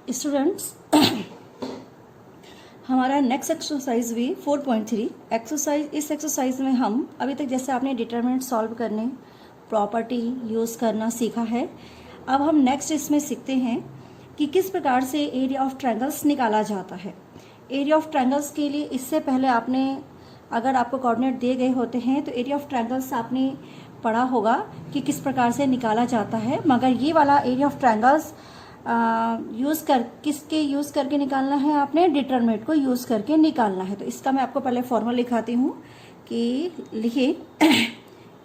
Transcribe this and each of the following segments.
Students हमारा next exercise भी 4.3 exercise. इस एक्सरसाइज में हम अभी तक जैसे आपने डिटरमिनेंट सॉल्व करने, प्रॉपर्टी यूज़ करना सीखा है, अब हम नेक्स्ट इसमें सीखते हैं कि किस प्रकार से एरिया ऑफ ट्रायंगल्स निकाला जाता है। एरिया ऑफ ट्रायंगल्स के लिए इससे पहले आपने, अगर आपको कोऑर्डिनेट दिए गए होते हैं तो एरिया ऑफ ट्रायंगल्स आपने पढ़ा होगा कि किस प्रकार से निकाला जाता है, मगर ये वाला एरिया ऑफ ट्रायंगल्स किसके यूज़ करके निकालना है, आपने डिटरमिनेंट को यूज़ करके निकालना है। तो इसका मैं आपको पहले फॉर्मूला लिखाती हूँ कि लिखिए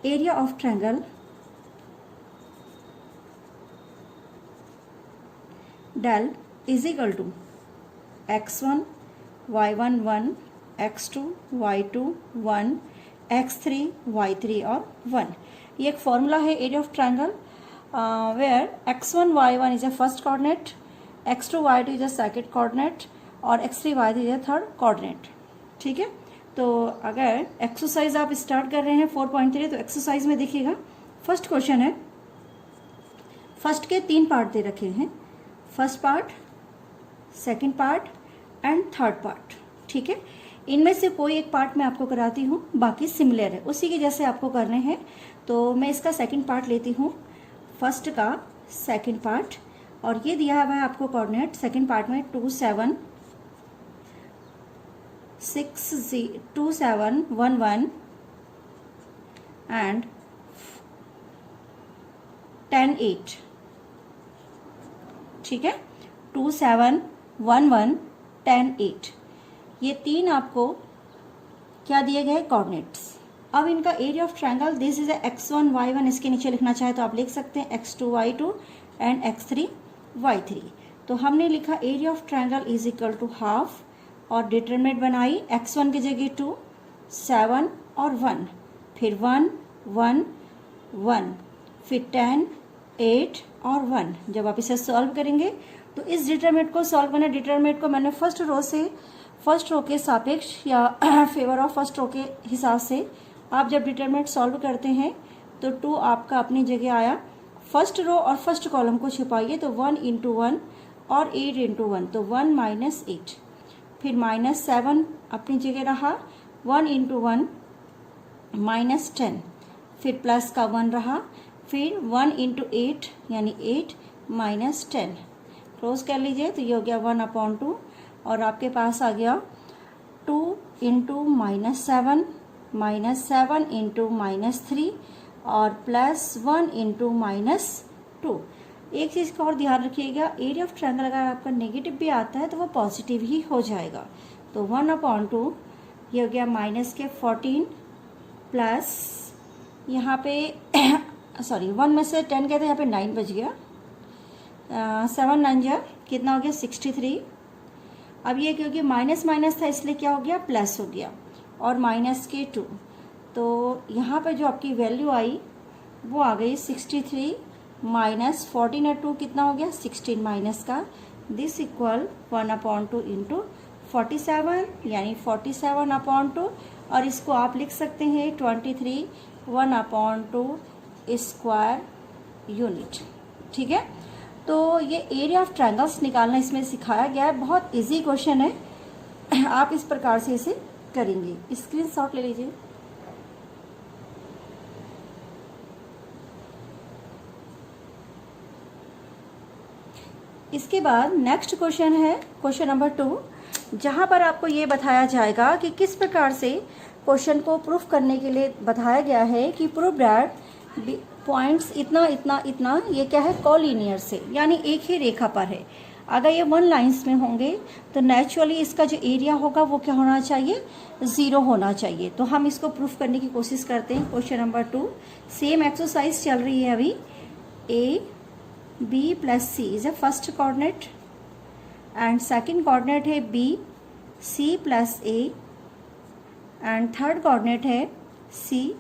area of triangle del is equal to x1 y1 1 x2 y2 1 x3 y3 और 1। ये एक फॉर्मूला है area of triangle where x1 y1 is a first coordinate, x2 y2 is a second coordinate और x3 y3 is a third coordinate। ठीक है, तो अगर exercise आप स्टार्ट कर रहे हैं 4.3 तो एक्सरसाइज में देखिएगा फर्स्ट क्वेश्चन है। फर्स्ट के 3 पार्ट दे रखे हैं, first part, second part and third part. ठीक है, इनमें से कोई एक पार्ट मैं आपको कराती हूँ, बाकी सिमिलर है, उसी के जैसे आपको करने हैं। तो मैं इसका सेकंड पार्ट लेती हूँ, फर्स्ट का सेकंड पार्ट, और ये दिया हुआ है आपको कोऑर्डिनेट सेकंड पार्ट में 2 7 1 1 एंड 10 8। ठीक है, 2 7 1 1 10 8, ये 3 आपको क्या दिए गए कोऑर्डिनेट्स। अब इनका area of triangle this is x1 y1, इसके नीचे लिखना चाहे तो आप लिख सकते हैं x2 y2 and x3 y3। तो हमने लिखा area of triangle is equal to half और डिटरमिनेंट बनाई x1 की जगह 2 7 और 1, फिर 1 1 1, फिर 10 8 और 1। जब आप इसे सॉल्व करेंगे तो इस डिटरमिनेंट को सॉल्व करना, डिटरमिनेंट को मैंने फर्स्ट रो के सापेक्ष या फेवर ऑफ फर्स्ट रो के हिसाब से आप जब डिटरमिनेंट सॉल्व करते हैं तो 2 आपका अपनी जगह आया। फर्स्ट रो और फर्स्ट कॉलम को छिपाइए तो 1 इंटू 1 और 8 इंटू 1, तो 1 माइनस 8, फिर माइनस 7 अपनी जगह रहा, 1 इंटू 1 माइनस 10, फिर प्लस का 1 रहा, फिर 1 इंटू 8 यानी 8 माइनस 10। क्लोज कर लीजिए तो ये हो गया 1/2 और आपके पास आ गया 2 इंटू -7 इंटू -3 और प्लस 1 इंटू -2। एक चीज़ का और ध्यान रखिएगा, एरिया ऑफ ट्रायंगल अगर आपका नेगेटिव भी आता है तो वो पॉजिटिव ही हो जाएगा। तो 1/2 ये हो गया माइनस के 14 प्लस यहाँ पे सॉरी 1 में से 10 गए थे, यहाँ पे 9 बच गया, 7 9 जा कितना हो गया 63। अब ये क्योंकि माइनस माइनस था इसलिए क्या हो गया प्लस हो गया और माइनस के 2, तो यहाँ पे जो आपकी वैल्यू आई वो आ गई 63 माइनस 14 और 2 कितना हो गया 16 माइनस का, दिस इक्वल 1/2 इंटू 47 यानी 47/2, और इसको आप लिख सकते हैं 23 1/2 स्क्वायर यूनिट। ठीक है, तो ये एरिया ऑफ ट्रायंगल्स निकालना इसमें सिखाया गया है, बहुत इजी क्वेश्चन है, आप इस प्रकार से इसे करेंगे। स्क्रीनशॉट ले लीजिए। इसके बाद नेक्स्ट क्वेश्चन है क्वेश्चन नंबर 2, जहां पर आपको ये बताया जाएगा कि किस प्रकार से क्वेश्चन को प्रूफ करने के लिए बताया गया है कि प्रूफ दैट पॉइंट्स इतना इतना इतना ये क्या है कोलिनियर से, यानी एक ही रेखा पर है। अगर ये 1 लाइंस में होंगे तो नेचुरली इसका जो एरिया होगा वो क्या होना चाहिए 0 होना चाहिए। तो हम इसको प्रूफ करने की कोशिश करते हैं। क्वेश्चन नंबर 2, सेम एक्सरसाइज चल रही है अभी। A B plus C is a first coordinate and second coordinate है B C plus A and third coordinate है सी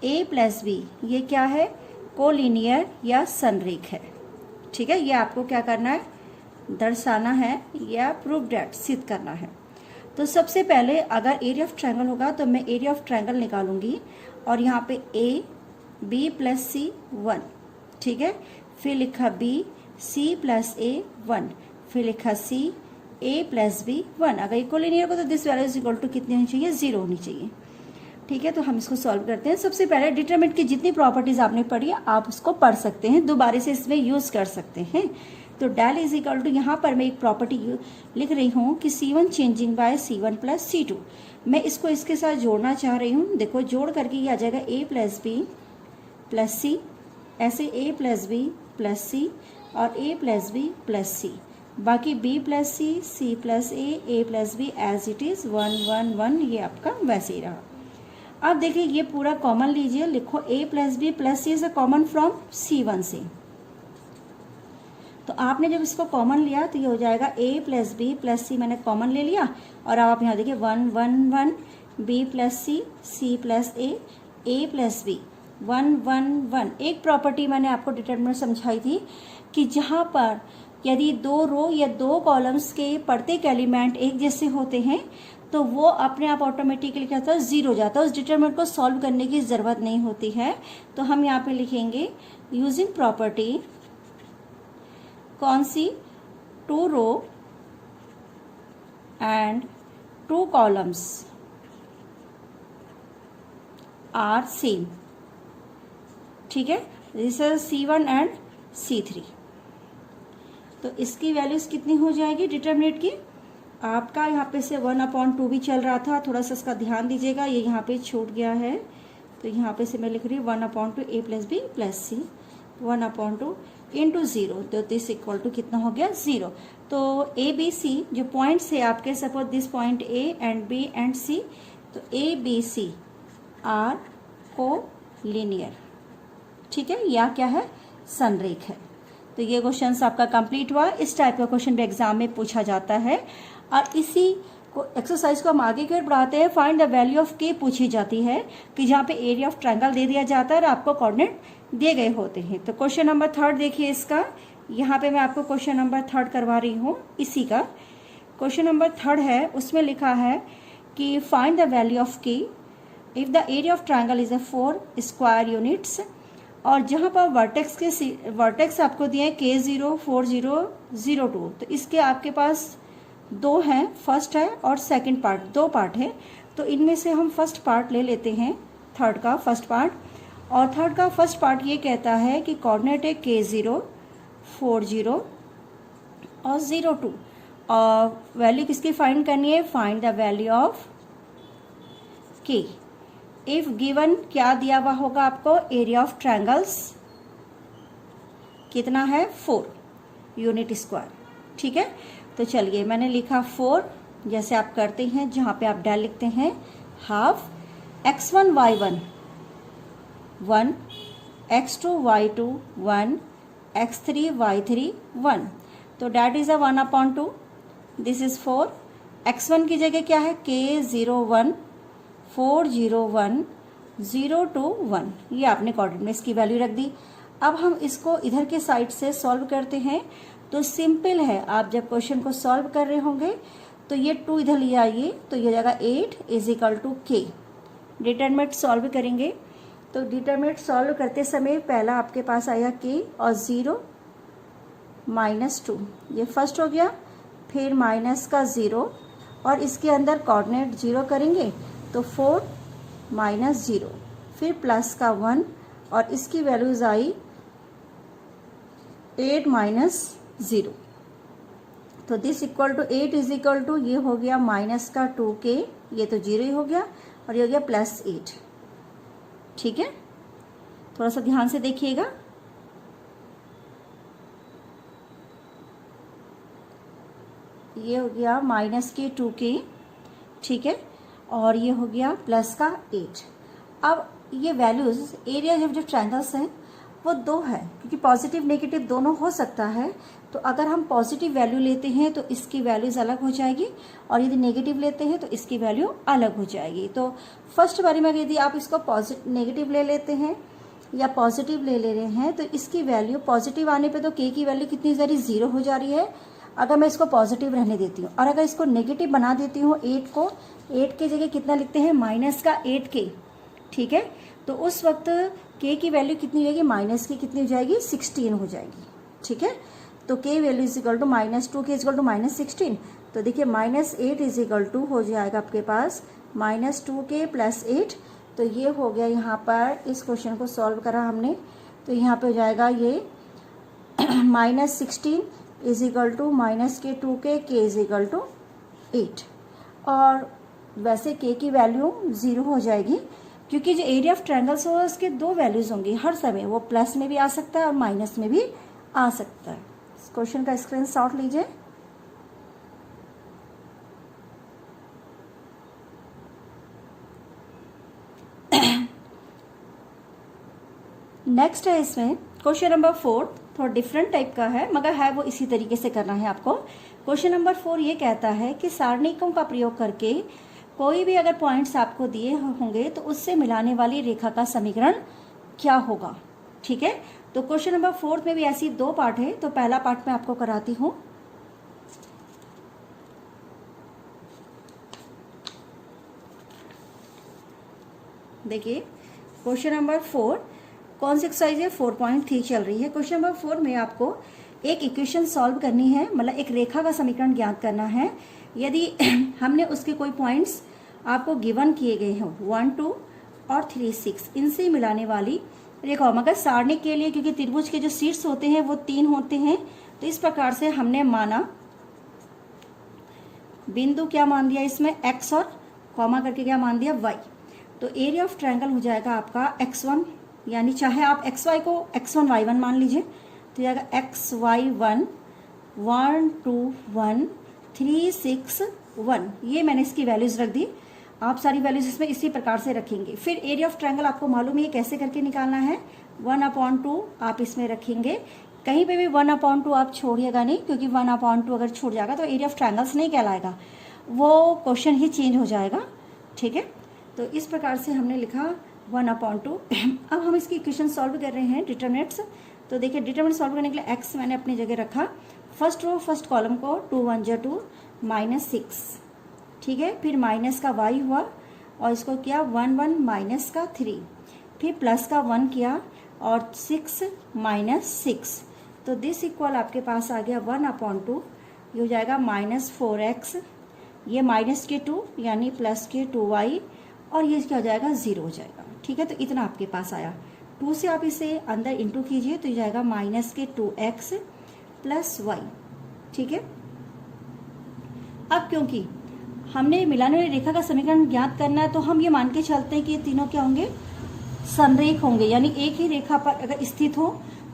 ए प्लस बी। ये क्या है कोलिनियर या संरेख है। ठीक है, ये आपको क्या करना है दर्शाना है या प्रूफ दैट सिद्ध करना है। तो सबसे पहले अगर एरिया ऑफ ट्रायंगल होगा तो मैं एरिया ऑफ ट्रायंगल निकालूंगी और यहाँ पे ए बी प्लस सी 1। ठीक है, फिर लिखा बी सी प्लस ए 1, फिर लिखा सी ए प्लस बी 1। अगर इक्वल लीनियर को तो this value is equal to कितनी होनी चाहिए, 0 होनी चाहिए। ठीक है, तो हम इसको सॉल्व करते हैं। सबसे पहले डिटरमिनेंट की जितनी प्रॉपर्टीज आपने पढ़ी आप उसको पढ़ सकते हैं, दोबारा से इसमें यूज कर सकते हैं। तो डेल इज इक्वल टू, यहाँ पर मैं एक प्रॉपर्टी लिख रही हूँ कि C1 changing bye C1 plus C2। मैं इसको इसके साथ जोड़ना चाह रही हूँ। देखो जोड़ करके ये आ जाएगा a plus b plus c, ऐसे a plus b plus c और a plus b plus c, बाकी b plus c, c plus a plus b as it is 1 1 1, ये आपका वैसे ही रहा। अब देखिए ये पूरा कॉमन लीजिए, लिखो a plus b plus C is common from C1 से। तो आपने जब इसको कॉमन लिया तो ये हो जाएगा a प्लस बी प्लस सी, मैंने कॉमन ले लिया। और अब आप यहाँ देखिए 1 1 1, b plus c, c plus a plus b 1 1 1। एक प्रॉपर्टी मैंने आपको डिटरमिनेंट समझाई थी कि जहाँ पर यदि 2 रो या 2 कॉलम्स के प्रत्येक एलिमेंट एक जैसे होते हैं तो वो अपने आप ऑटोमेटिकली क्या होता है, 0 हो जाता है। उस डिटरमिनेंट को सॉल्व करने की ज़रूरत नहीं होती है। तो हम यहाँ पे लिखेंगे यूजिंग प्रॉपर्टी, कौन सी, 2 row and 2 columns are same. ठीक है, this is C1 and C3। तो इसकी वैल्यूज कितनी हो जाएगी डिटरमिनेंट की, आपका यहाँ पे से 1/2 भी चल रहा था, थोड़ा सा इसका ध्यान दीजिएगा, ये यहाँ पे छूट गया है। तो यहाँ पे से मैं लिख रही हूँ 1/2 a plus b plus c 1/2 into 0, तो दिस इक्वल टू कितना हो गया, 0। तो ए बी सी जो पॉइंट्स है आपके, suppose this point A and B and C, तो A B C are collinear. ठीक है, या क्या है, संरेख है। तो ये क्वेश्चन आपका कंप्लीट हुआ। इस टाइप का क्वेश्चन भी एग्जाम में पूछा जाता है। और इसी को एक्सरसाइज को हम आगे की ओर बढ़ाते हैं। फाइंड द वैल्यू ऑफ के पूछी जाती है कि जहाँ पे एरिया ऑफ ट्रायंगल दे दिया जाता है और आपको कोऑर्डिनेट दिए गए होते हैं। तो क्वेश्चन नंबर 3 देखिए इसका, यहाँ पे मैं आपको क्वेश्चन नंबर 3 करवा रही हूँ। इसी का क्वेश्चन नंबर 3 है, उसमें लिखा है कि फाइंड द वैल्यू ऑफ के if the area of triangle is 4 square units. और जहाँ पर वर्टेक्स आपको दिए हैं K0 4 0 0 2, तो इसके आपके पास 2 हैं, फर्स्ट है और सेकंड पार्ट, 2 पार्ट है। तो इनमें से हम फर्स्ट पार्ट ले लेते हैं, थर्ड का फर्स्ट पार्ट। और थर्ड का फर्स्ट पार्ट ये कहता है कि कोऑर्डिनेट है K0 4 0 और 0 2, और वैल्यू किसकी फाइंड करनी है, find the value of K if given. क्या दिया हुआ होगा आपको, एरिया ऑफ ट्रायंगल्स कितना है, 4 यूनिट स्क्वायर। ठीक है, तो चलिए मैंने लिखा 4, जैसे आप करते हैं जहाँ पे आप डेल लिखते हैं, half x1 y1 1, x2 y2 1, x3 y3 1, तो that is 1/2, this is 4। x1 की जगह क्या है, K01 4 0 1 0 2 1, ये आपने कोऑर्डिनेट में इसकी वैल्यू रख दी। अब हम इसको इधर के साइड से सॉल्व करते हैं। तो सिंपल है, आप जब क्वेश्चन को सॉल्व कर रहे होंगे तो ये 2 इधर ले आइए, तो ये जाएगा 8 is equal to K। Determinant solve करेंगे तो डिटरमिनेंट सॉल्व करते समय पहला आपके पास आया K और 0 -2, ये फर्स्ट हो गया। फिर माइनस का 0 और इसके अंदर कोऑर्डिनेट 0 करेंगे तो 4 -0, फिर प्लस का 1 और इसकी वैल्यूज आई 8 -0। तो this equal to 8 is equal to, ये हो गया माइनस का 2K, ये तो 0 ही हो गया, और ये हो गया +8। ठीक है, थोड़ा सा ध्यान से देखिएगा। ये हो गया माइनस के 2K, ठीक है, और ये हो गया प्लस का 8। अब ये वैल्यूज एरिया जो ट्रायंगल्स हैं वो 2 है, क्योंकि पॉजिटिव नेगेटिव दोनों हो सकता है। तो अगर हम पॉजिटिव वैल्यू लेते हैं तो इसकी वैल्यूज अलग हो जाएगी, और यदि नेगेटिव लेते हैं तो इसकी वैल्यू अलग हो जाएगी। तो फर्स्ट बारी में यदि आप इसको नेगेटिव ले लेते हैं या पॉजिटिव ले रहे हैं तो इसकी वैल्यू पॉजिटिव आने पे तो K की वैल्यू कितनी जा रही है, 0 हो जा रही है। अगर मैं इसको पॉजिटिव रहने देती हूँ और अगर इसको नेगेटिव बना देती हूँ 8 को, 8 के जगह कितना लिखते हैं, माइनस का 8K। ठीक है, तो उस वक्त K की वैल्यू कितनी हो जाएगी, माइनस की कितनी हो जाएगी, 16 हो जाएगी। ठीक है, तो k value is equal to -2, k is equal to -16। तो देखिए -8 इज इक्वल टू हो जाएगा आपके पास -2k + 8। तो ये हो गया यहाँ पर, इस क्वेश्चन को सॉल्व करा हमने, तो यहाँ पे हो जाएगा ये -16 is equal to -k 2k, k is equal to 8। और वैसे k की वैल्यू 0 हो जाएगी, क्योंकि जो एरिया ऑफ ट्रायंगल्स हो उसके दो वैल्यूज होंगी हर समय, वो प्लस में भी आ सकता है और माइनस में भी आ सकता है। इस क्वेश्चन का स्क्रीनशॉट लीजिए। नेक्स्ट है इसमें क्वेश्चन नंबर 4, थोड़ा डिफरेंट टाइप का है मगर है वो इसी तरीके से करना है आपको। क्वेश्चन नंबर 4 ये कहता है कि सारणिकों का प्रयोग करके कोई भी अगर पॉइंट्स आपको दिए होंगे तो उससे मिलाने वाली रेखा का समीकरण क्या होगा। ठीक है, तो क्वेश्चन नंबर 4 में भी ऐसी दो पार्ट है, तो पहला पार्ट मैं आपको कराती हूं। देखिए क्वेश्चन नंबर 4 कौन सी एक्सरसाइज है, 4.3 चल रही है। क्वेश्चन नंबर 4 में आपको एक इक्वेशन सॉल्व करनी है, मतलब एक रेखा का समीकरण ज्ञात करना है। यदि हमने उसके कोई पॉइंट्स आपको गिवन किए गए हों 1, 2 और 3, 6, इनसे मिलाने वाली रेखा, मगर सारणी के लिए क्योंकि त्रिभुज के जो शीर्ष होते हैं वो 3 होते हैं, तो इस प्रकार से हमने माना बिंदु क्या मान दिया इसमें x और कॉमा करके क्या मान दिया y। तो एरिया ऑफ ट्रायंगल हो जाएगा आपका x1, यानी चाहे आप xy को x1 y1 मान लीजिए, तो जाएगा xy1 1 2 1 3 6 1। ये मैंने इसकी वैल्यूज रख दी, आप सारी वैल्यूज इसमें इसी प्रकार से रखेंगे। फिर एरिया ऑफ ट्रायंगल आपको मालूम है कैसे करके निकालना है, 1/2 आप इसमें रखेंगे। कहीं पे भी 1/2 आप छोड़िएगा नहीं, क्योंकि 1/2 अगर छूट जाएगा तो एरिया ऑफ ट्रायंगल्स नहीं कहलाएगा, वो क्वेश्चन ही चेंज हो जाएगा। ठीक है, तो इस प्रकार से हमने लिखा 1/2। अब हम इसकी इक्वेशन सॉल्व कर रहे हैं डिटरमिनेंट्स। तो देखिए डिटरमिनेंट सॉल्व करने के लिए x मैंने अपनी जगह रखा, फर्स्ट रो फर्स्ट कॉलम को 2 1 जा 2 -6। ठीक है, फिर माइनस का y हुआ और इसको किया 1 1 माइनस का 3, फिर प्लस का 1 किया और 6 -6। तो दिस इक्वल आपके पास आ गया 1/2, ये हो जाएगा -4x, ये माइनस के 2 यानी प्लस के 2y, और ये क्या हो जाएगा 0 हो जाएगा। ठीक है, तो इतना आपके पास आया। 2 से आप इसे अंदर इंटू कीजिए तो ये जाएगा माइनस के 2x प्लस y। ठीक है, अब क्योंकि हमने मिलाने वाली रेखा का समीकरण ज्ञात करना है, तो हम ये मान के चलते हैं कि ये तीनों क्या होंगे, समरेख होंगे, यानी एक ही रेखा पर अगर स्थित हो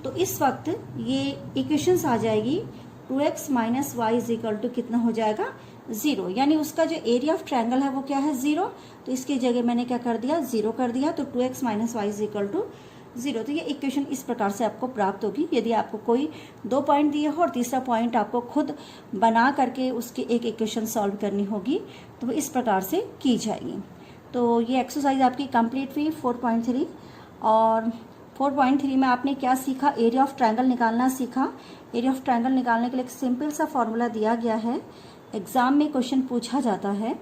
तो इस वक्त ये इक्वेशंस आ जाएगी 2x minus y is equal to कितना हो जाएगा 0, यानी उसका जो एरिया ऑफ ट्रायंगल है वो क्या है 0। तो इसकी जगह मैंने क्या कर दिया 0 कर दिया, तो 2x minus y is equal to 0। तो ये इक्वेशन इस प्रकार से आपको प्राप्त होगी। यदि आपको कोई 2 पॉइंट दिए हो और तीसरा पॉइंट आपको खुद बना करके उसकी एक इक्वेशन सॉल्व करनी होगी, तो वो इस प्रकार से की जाएगी। तो ये एक्सरसाइज आपकी कंप्लीट हुई 4.3। और 4.3 में आपने क्या सीखा, एरिया ऑफ ट्रायंगल निकालना सीखा। एरिया ऑफ ट्रायंगल निकालने के लिए एक सिंपल सा फॉर्मूला दिया गया है, एग्जाम में क्वेश्चन पूछा जाता है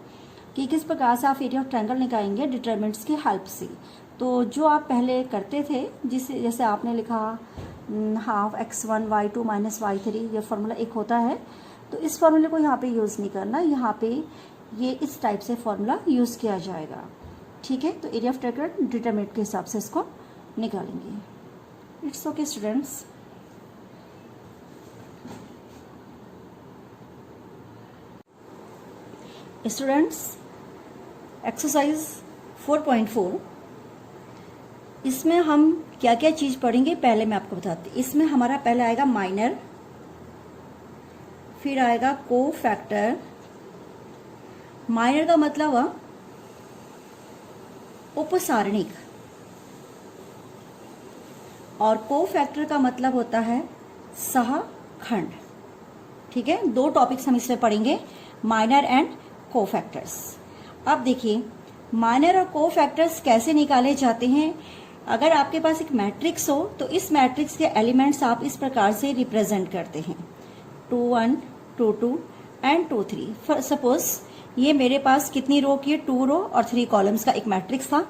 कि किस प्रकार से आप एरिया ऑफ ट्रायंगल निकालेंगे डिटरमिनेंट्स की हेल्प से। तो जो आप पहले करते थे, जिसे जैसे आपने लिखा half x1 y2 minus y3, ये फार्मूला एक होता है, तो इस फार्मूले को यहाँ पे यूज़ नहीं करना, यहाँ पे ये इस टाइप से फार्मूला यूज़ किया जाएगा। ठीक है, तो एरिया ऑफ ट्रायंगल डिटरमिनेंट के हिसाब से इसको निकालेंगे। It's okay students. Students exercise 4.4, इसमें हम क्या क्या चीज पढ़ेंगे पहले मैं आपको बताती। इसमें हमारा पहले आएगा माइनर, फिर आएगा को फैक्टर। माइनर का मतलब हुआ उपसारणिक, और को फैक्टर का मतलब होता है सहखंड। ठीक है, 2 टॉपिक्स हम इसमें पढ़ेंगे, माइनर एंड को फैक्टर्स। अब देखिए माइनर और को फैक्टर्स कैसे निकाले जाते हैं। अगर आपके पास एक मैट्रिक्स हो तो इस मैट्रिक्स के एलिमेंट्स आप इस प्रकार से रिप्रेजेंट करते हैं 2 1 2 2 एंड 2 3। सपोज ये मेरे पास कितनी रो की, 2 रो और 3 कॉलम्स का एक मैट्रिक्स था।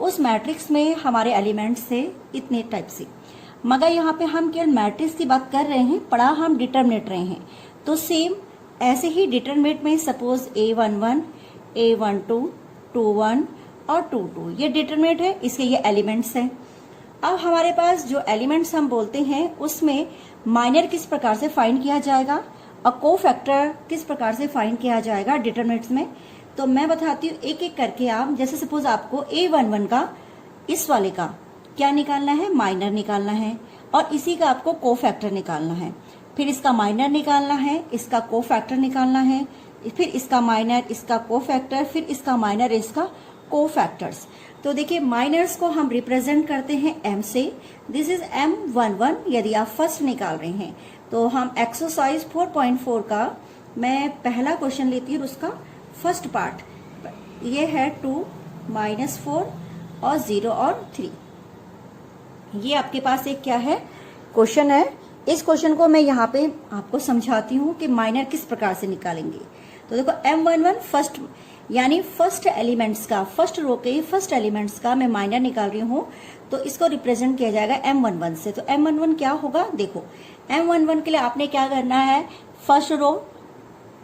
उस मैट्रिक्स में हमारे एलिमेंट्स थे इतने टाइप से। मगर यहाँ पे हम केवल मैट्रिक्स की बात कर रहे हैं, पढ़ा हम डिटर्मिनेट रहे हैं। तो सेम ऐसे ही डिटर्मिनेट में सपोज A11, A12, 21 और 22 ये डिटर्मिनेट है, इसके ये एलिमेंट्स हैं। अब हमारे पास जो एलिमेंट्स हम बोलते हैं उसमें माइनर किस प्रकार से फाइंड किया जाएगा और कोफैक्टर किस प्रकार से फाइंड किया जाएगा डिटर्मिनेट्स में, तो मैं बताती हूँ एक एक करके। आप जैसे सपोज आपको A11 का इस वाले का क्या निकालना है, माइनर निकालना है, और इसी का आपको कोफैक्टर निकालना है। फिर इसका माइनर निकालना है, इसका कोफैक्टर निकालना है, फिर इसका माइनर, इसका कोफैक्टर, फिर इसका माइनर, इसका कोफैक्टर्स। तो देखिए माइनर्स को हम रिप्रेजेंट करते हैं M से। दिस इज M11 यदि आप फर्स्ट निकाल रहे हैं। तो हम एक्सरसाइज 4.4 का मैं पहला क्वेश्चन लेती हूँ, उसका फर्स्ट पार्ट ये है 2, -4 और 0 और 3। ये आपके पास एक क्या है, क्वेश्चन है। इस क्वेश्चन को मैं यहाँ पे आपको समझाती हूँ कि माइनर किस प्रकार से निकालेंगे। तो देखो M11 फर्स्ट यानी फर्स्ट एलिमेंट्स का, फर्स्ट रो के फर्स्ट एलिमेंट्स का मैं माइनर निकाल रही हूँ, तो इसको रिप्रेजेंट किया जाएगा M11 से। तो M11 क्या होगा, देखो M11 के लिए आपने क्या करना है, फर्स्ट रो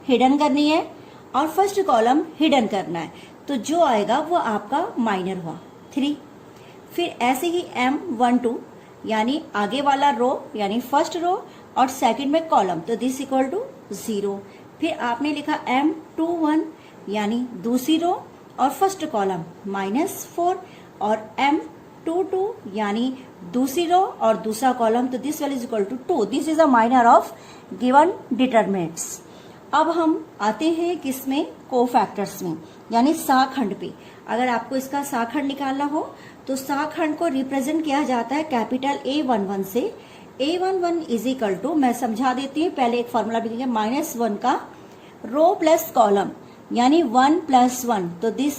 हिडन करनी है और फर्स्ट कॉलम हिडन करना है। तो जो आएगा वो आपका माइनर हुआ 3। फिर ऐसे ही M12 यानी आगे वाला रो यानी फर्स्ट रो और सेकंड में कॉलम, तो दिस इक्वल टू 0। फिर आपने लिखा M21 यानी दूसरी रो और फर्स्ट कॉलम -4 और M22 यानी दूसरी रो और दूसरा कॉलम, तो this value is equal to 2। This is a minor of given determinants. अब हम आते हैं किसमें, कोफैक्टर्स में यानी साखंड पे। अगर आपको इसका साखंड निकालना हो तो साखंड को रिप्रेजेंट किया जाता है कैपिटल A11 से। A11 इज इक्वल टू, मैं समझा देती हूँ, पहले एक फॉर्मूला लिखेंगे, -1 का रो प्लस कॉलम यानी 1 + 1, तो this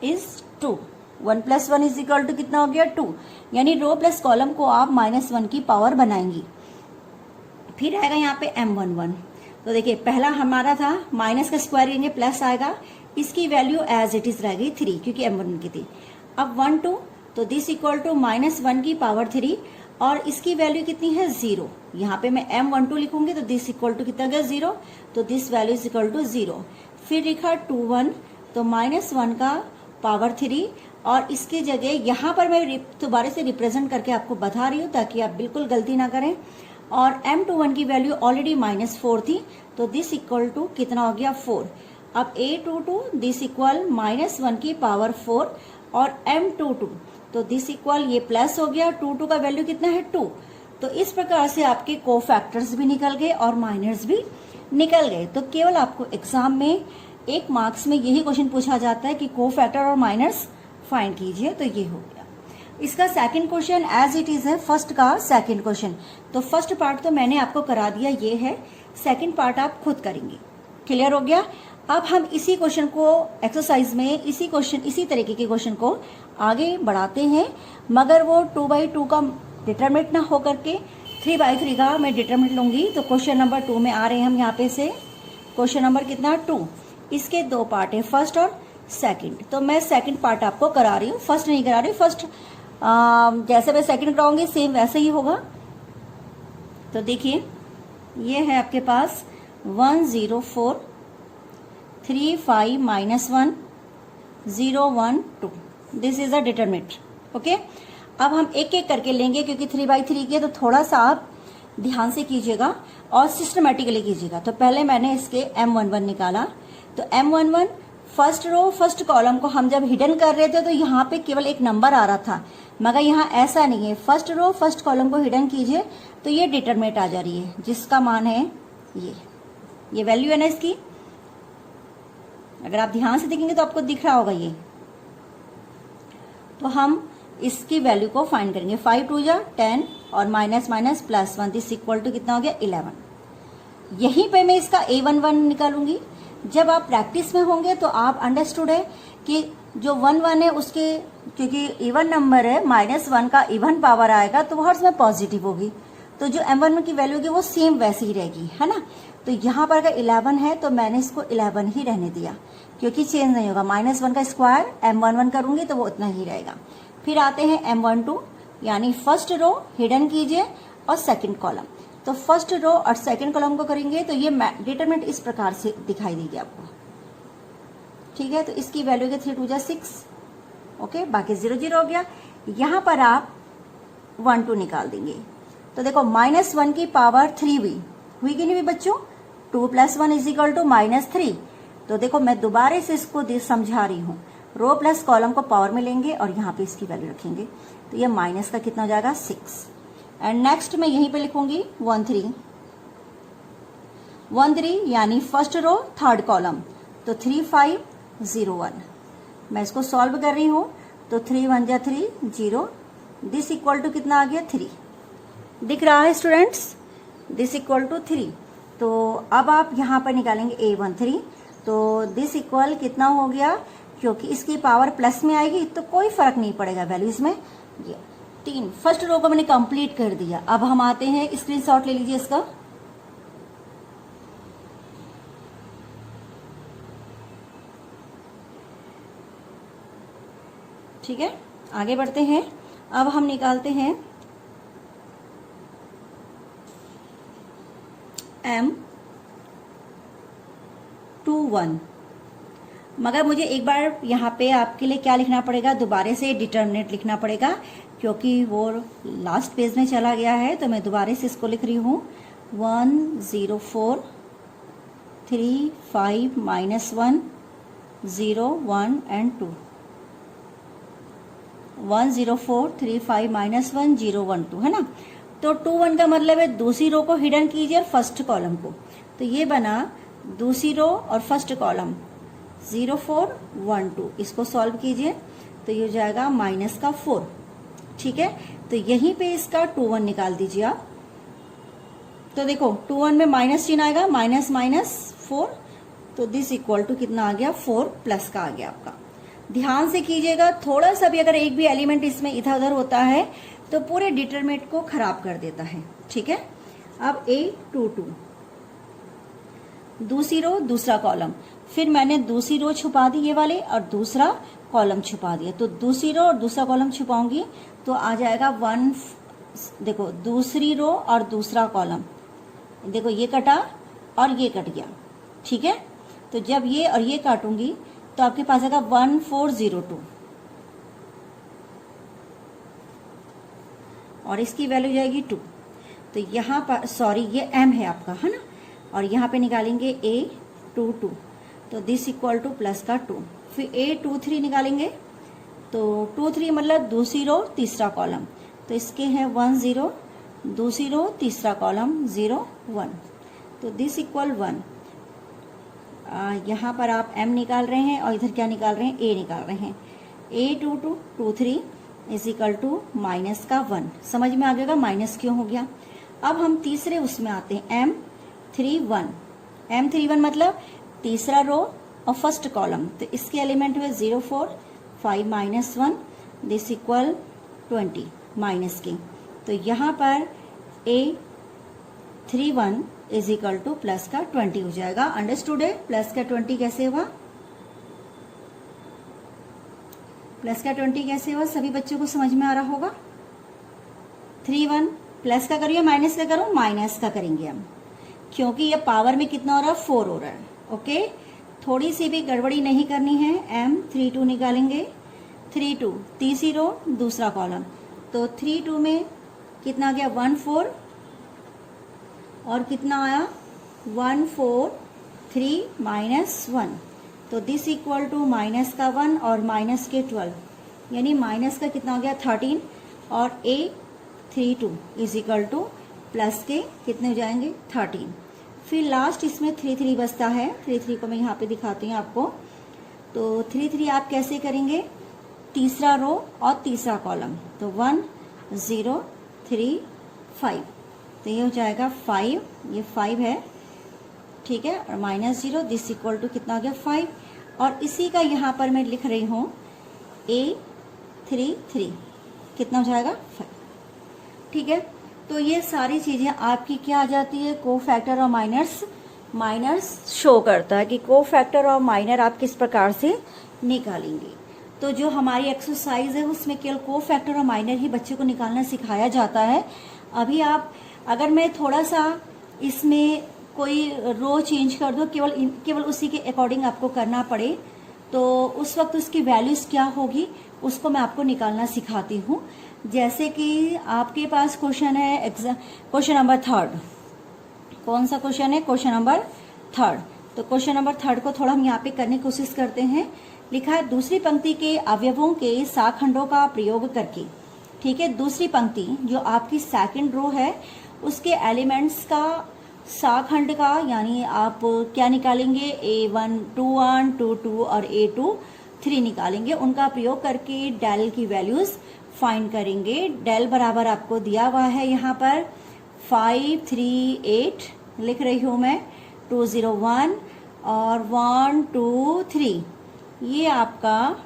is 2। 1 + 1 is equal to कितना हो गया, 2। यानी रो प्लस कॉलम को आप -1 की पावर बनाएंगी। फिर आएगा यहाँ पे M11। तो देखिए पहला हमारा था माइनस का स्क्वायर लेंगे, प्लस आएगा, इसकी वैल्यू एज इट इज रह गई 3 क्योंकि M11 की थी। अब 1 2, तो दिस इक्वल टू -1 की पावर 3 और इसकी वैल्यू कितनी है, 0। यहाँ पे मैं M12 लिखूंगी तो दिस इक्वल टू कितना गया, 0, तो this value is equal to 0। फिर लिखा 21, तो -1 का पावर 3 और इसकी जगह यहाँ पर मैं दोबारा से रिप्रेजेंट करके आपको बता रही हूँ ताकि आप बिल्कुल गलती ना करें। और M21 की वैल्यू ऑलरेडी -4 थी, तो दिस इक्वल टू कितना हो गया, 4। अब A22 दिस इक्वल -1 की पावर 4 और M22, तो दिस इक्वल ये प्लस हो गया, 22 का वैल्यू कितना है, 2। तो इस प्रकार से आपके कोफैक्टर्स भी निकल गए और माइनर्स भी निकल गए। तो केवल आपको एग्जाम में 1 मार्क्स में यही क्वेश्चन पूछा जाता है कि कोफैक्टर और माइनर्स फाइंड कीजिए, तो ये हो गया। इसका second question as it is है फर्स्ट का सेकंड क्वेश्चन। तो फर्स्ट पार्ट तो मैंने आपको करा दिया, ये है, सेकंड पार्ट आप खुद करेंगे। क्लियर हो गया। अब हम इसी क्वेश्चन को एक्सरसाइज में इसी तरीके के क्वेश्चन को आगे बढ़ाते हैं, मगर वो 2/2 का डिटरमिनेंट ना होकर के 3/3 का मैं डिटरमिनेंट लूंगी। तो क्वेश्चन नंबर 2 में आ रहे हैं हम यहाँ पे से। क्वेश्चन नंबर कितना, 2। इसके 2 पार्ट है, फर्स्ट और सेकंड। तो मैं सेकंड पार्ट आपको करा रही हूँ, फर्स्ट नहीं करा रही। फर्स्ट जैसे मैं सेकंड कराऊंगी सेम वैसे ही होगा। तो देखिए ये है आपके पास 104 35 -1 0 1 2। This is a determinant. Okay, अब हम एक एक करके लेंगे क्योंकि 3/3 के, तो थोड़ा सा आप ध्यान से कीजिएगा और सिस्टमेटिकली कीजिएगा। तो पहले मैंने इसके M11 निकाला। तो M11 first row first column को हम जब हिडन कर रहे थे तो यहाँ पे केवल एक नंबर आ रहा था, मगर यहाँ ऐसा नहीं है। फर्स्ट रो फर्स्ट कॉलम को हिडन कीजिए तो ये डिटरमिनेंट आ जा रही है, जिसका मान है ये वैल्यू है ना इसकी। अगर आप ध्यान से देखेंगे तो आपको दिख रहा होगा ये। तो हम इसकी वैल्यू को फाइंड करेंगे। 5 2 जा 10 और -+1 दिस इक्वल टू कितना हो गया, 11। यहीं पे मैं इसका A11 निकालूंगी। जब आप प्रैक्टिस में होंगे तो आप अंडरस्टूड है कि जो 1 1 है उसके, क्योंकि इवन नंबर है, -1 का इवन पावर आएगा तो वो हर समय पॉजिटिव होगी। तो जो M11 की वैल्यू होगी वो सेम वैसे ही रहेगी, है ना। तो यहाँ पर अगर 11 है तो मैंने इसको 11 ही रहने दिया क्योंकि चेंज नहीं होगा। -1 का स्क्वायर M11 करूंगी तो वो उतना ही रहेगा। फिर आते हैं M12। यानी फर्स्ट रो हिडन कीजिए और सेकंड कॉलम। तो फर्स्ट रो और सेकंड कॉलम को करेंगे तो ये डिटरमिनेंट इस प्रकार से दिखाई देगी आपको, ठीक है। तो इसकी वैल्यू है 3 2 जा 6, ओके, बाकी 0 0 हो गया। यहां पर आप 1 2 निकाल देंगे तो देखो -1 की पावर 3 हुई कि नहीं हुई बच्चों? 2 + 1 = -3। तो देखो मैं दोबारा से इसको समझा रही हूँ, रो प्लस कॉलम को पावर में लेंगे और यहाँ पे इसकी वैल्यू रखेंगे तो ये माइनस का कितना हो जाएगा 6। एंड नेक्स्ट मैं यहीं पे लिखूंगी 1 3 यानी फर्स्ट रो थर्ड कॉलम, तो 3 5 0 1। मैं इसको सॉल्व कर रही हूँ तो 3 1 जा 3 0, दिस इक्वल टू कितना आ गया 3। दिख रहा है स्टूडेंट्स? This equal to 3। तो अब आप यहाँ पर निकालेंगे A13, तो दिस इक्वल कितना हो गया, क्योंकि इसकी पावर प्लस में आएगी तो कोई फर्क नहीं पड़ेगा वैल्यूज में। ये 3 फर्स्ट रो को मैंने कंप्लीट कर दिया। अब हम आते हैं, स्क्रीनशॉट ले लीजिए इसका। ठीक है, आगे बढ़ते हैं। अब हम निकालते हैं M21, मगर मुझे एक बार यहाँ पे आपके लिए क्या लिखना पड़ेगा, दोबारा से डिटरमिनेंट लिखना पड़ेगा क्योंकि वो लास्ट पेज में चला गया है। तो मैं दोबारा से इसको लिख रही हूँ 1 0 4 3 5 -1 0 1 and 2। 1 0 4 3 5 -1 0 1 2 है ना। तो 2 1 का मतलब है दूसरी रो को हिडन कीजिए और फर्स्ट कॉलम को। तो ये बना दूसरी रो और फर्स्ट कॉलम 0 4 1 2। इसको सॉल्व कीजिए तो ये हो जाएगा -4, ठीक है। तो यहीं पे इसका 2 1 निकाल दीजिए आप। तो देखो 2 1 में माइनस चिन्ह आएगा, -4, तो दिस इक्वल टू कितना आ गया 4 प्लस का आ गया आपका। ध्यान से कीजिएगा, थोड़ा सा भी अगर एक भी एलिमेंट इसमें इधर उधर होता है तो पूरे डिटरमिनेंट को खराब कर देता है, ठीक है। अब A22 दूसरी रो दूसरा कॉलम, फिर मैंने दूसरी रो छुपा दी ये वाले और दूसरा कॉलम छुपा दिया। तो दूसरी रो और दूसरा कॉलम छुपाऊंगी तो आ जाएगा 1, देखो दूसरी रो और दूसरा कॉलम, देखो ये कटा और ये कट गया, ठीक है। तो जब ये और ये काटूंगी तो आपके पास आएगा 1402 और इसकी वैल्यू जाएगी 2। तो यहाँ पर सॉरी ये M है आपका, है ना, और यहाँ पे निकालेंगे A22, तो दिस इक्वल टू प्लस का 2। फिर A23 निकालेंगे तो 2 3 मतलब दूसरी रो तीसरा कॉलम, तो इसके हैं 1 0, दूसरी रो तीसरा कॉलम 0 1, तो दिस इक्वल 1। यहाँ पर आप M निकाल रहे हैं और इधर क्या निकाल रहे हैं, A निकाल रहे हैं। A22 2 3 is equal to minus का 1। समझ में आ गएगा माइनस क्यों हो गया। अब हम तीसरे उसमें आते हैं M31। M31 मतलब तीसरा रो और फर्स्ट कॉलम, तो इसके एलिमेंट हुए 0 4 5 -1, दिस इक्वल 20 माइनस के। तो यहाँ पर A31 is equal two plus का 20 हो जाएगा। अंडरस्टूड है? प्लस का 20 कैसे हुआ, प्लस का 20 कैसे हुआ, सभी बच्चों को समझ में आ रहा होगा। 3 1 प्लस का करिए माइनस का करो, माइनस का करेंगे हम, क्योंकि ये पावर में कितना हो रहा है 4 हो रहा है, ओके। थोड़ी सी भी गड़बड़ी नहीं करनी है। M32 निकालेंगे, 3 2 तीसरी रो दूसरा कॉलम, तो 3 2 में कितना आ गया 1 4 और कितना आया 1 4 3 -1, तो दिस इक्वल टू माइनस का 1 और माइनस के 12, यानी माइनस का कितना हो गया 13 और A32 is equal two plus के कितने हो जाएंगे 13। फिर लास्ट इसमें 3 3 बचता है, 3 3 को मैं यहाँ पे दिखाती हूँ आपको। तो 3 3 आप कैसे करेंगे, तीसरा रो और तीसरा कॉलम, तो 1 0 3 5, तो ये हो जाएगा 5, ये 5 है, ठीक है, और -0, दिस इक्वल टू कितना हो गया 5। और इसी का यहाँ पर मैं लिख रही हूँ A33 कितना हो जाएगा 5, ठीक है। तो ये सारी चीजें आपकी क्या आ जाती है, को फैक्टर और माइनर्स शो करता है कि को फैक्टर और माइनर आप किस प्रकार से निकालेंगे। तो जो हमारी एक्सरसाइज है उसमें केवल कोफैक्टर और माइनर ही बच्चे को निकालना सिखाया जाता है। अभी आप अगर मैं थोड़ा सा इसमें कोई रो चेंज कर दो, केवल उसी के अकॉर्डिंग आपको करना पड़े, तो उस वक्त उसकी वैल्यूज क्या होगी उसको मैं आपको निकालना सिखाती हूँ। जैसे कि आपके पास क्वेश्चन है क्वेश्चन नंबर 3। कौन सा क्वेश्चन है? Question number 3। तो क्वेश्चन नंबर 3 को थोड़ा हम यहाँ पे करने की कोशिश करते हैं। लिखा है दूसरी पंक्ति के अवयवों के साखंडों का प्रयोग करके। ठीक है, दूसरी पंक्ति जो आपकी सेकंड रो है उसके एलिमेंट्स का साखंड का, यानी आप क्या निकालेंगे? A1 2 1 2 2 और A2 3 निकालेंगे। उनका प्रयोग करके डेल की वैल्यूज फाइंड करेंगे। डेल बराबर आपको दिया हुआ है यहाँ पर 5 3 8 लिख रही हूँ मैं, 2 0 1 और 1 2 3। ये आपका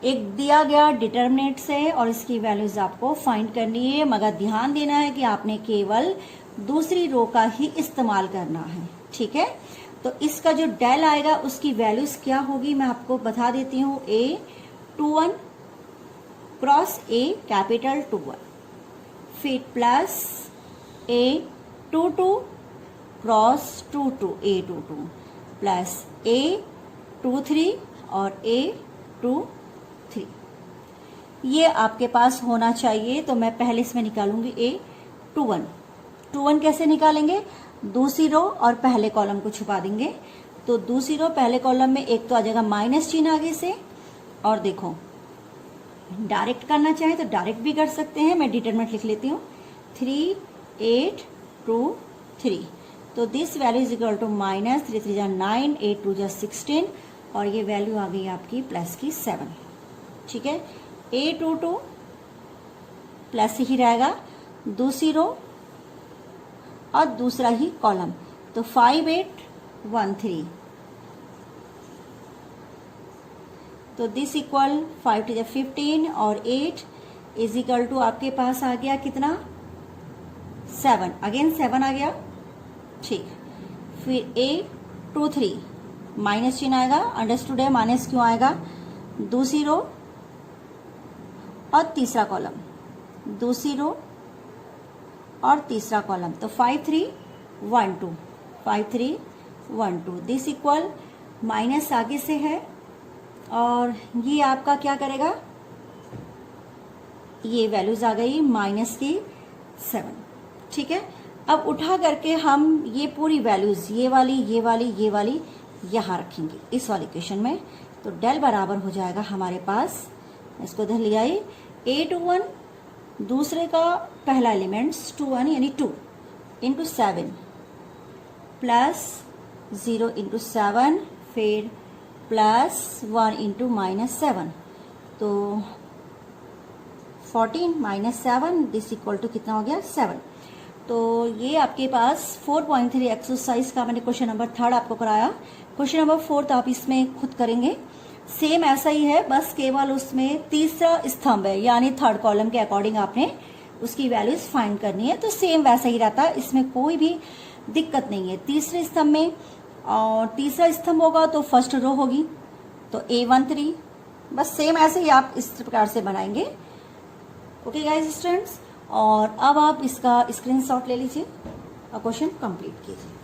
एक दिया गया डिटर्मिनेंट्स है और इसकी वैल्यूज आपको फाइंड करनी है, मगर ध्यान देना है कि आपने केवल दूसरी रो का ही इस्तेमाल करना है। ठीक है, तो इसका जो डेल आएगा उसकी वैल्यूज क्या होगी मैं आपको बता देती हूँ। A21 क्रॉस A कैपिटल 21, फिर plus A22 cross 22 A22 plus A23 और A23। ये आपके पास होना चाहिए। तो मैं पहले इसमें निकालूंगी A21। 21 कैसे निकालेंगे? दूसरी रो और पहले कॉलम को छुपा देंगे। तो दूसरी रो पहले कॉलम में एक तो आ जाएगा माइनस चिन्ह आगे से, और देखो डायरेक्ट करना चाहे तो डायरेक्ट भी कर सकते हैं। मैं डिटरमिनेंट लिख लेती हूँ 3 8 2 3। तो this value is equal to minus 3 3 9 8 2 16 और ये वैल्यू आ गई आपकी प्लस की 7। ठीक है, A22 प्लस ही रहेगा दूसरी रो और दूसरा ही कॉलम। तो 5 8 1 3। तो दिस इक्वल 5 to 15 और 8 इज इक्वल टू आपके पास आ गया कितना? 7। अगेन 7 आ गया। ठीक, फिर A23 माइनस चिन्ह आएगा, अंडरस्टूड है माइनस क्यों आएगा? दूसरी रो और तीसरा कॉलम, दूसरी रो और तीसरा कॉलम। तो 5 3 1 2 5 3 1 2। दिस इक्वल माइनस आगे से है और ये आपका क्या करेगा? ये वैल्यूज आ गई माइनस की 7। ठीक है, अब उठा करके हम ये पूरी वैल्यूज ये वाली यहाँ रखेंगे इस वाली इक्वेशन में। तो डेल बराबर हो जाएगा हमारे पास, इसको इधर ले आई, A21 दूसरे का पहला एलिमेंट्स 21 यानी 2 इंटू 7 प्लस 0 इंटू 7 फिर प्लस 1 इंटू माइनस 7। तो 14 माइनस 7 दिस इक्वल टू कितना हो गया? 7। तो ये आपके पास 4.3 एक्सरसाइज का मैंने क्वेश्चन नंबर 3 आपको कराया। क्वेश्चन नंबर 4 तो आप इसमें खुद करेंगे, सेम ऐसा ही है, बस केवल उसमें तीसरा स्तंभ है यानी थर्ड कॉलम के अकॉर्डिंग आपने उसकी वैल्यूज फाइंड करनी है। तो सेम वैसा ही रहता है, इसमें कोई भी दिक्कत नहीं है। तीसरे स्तंभ में और तीसरा स्तंभ होगा तो फर्स्ट रो होगी, तो A13 बस सेम ऐसे ही आप इस प्रकार से बनाएंगे। ओके गाइस स्टूडेंट्स, और अब आप इसका स्क्रीनशॉट ले लीजिए और क्वेश्चन कंप्लीट कीजिए।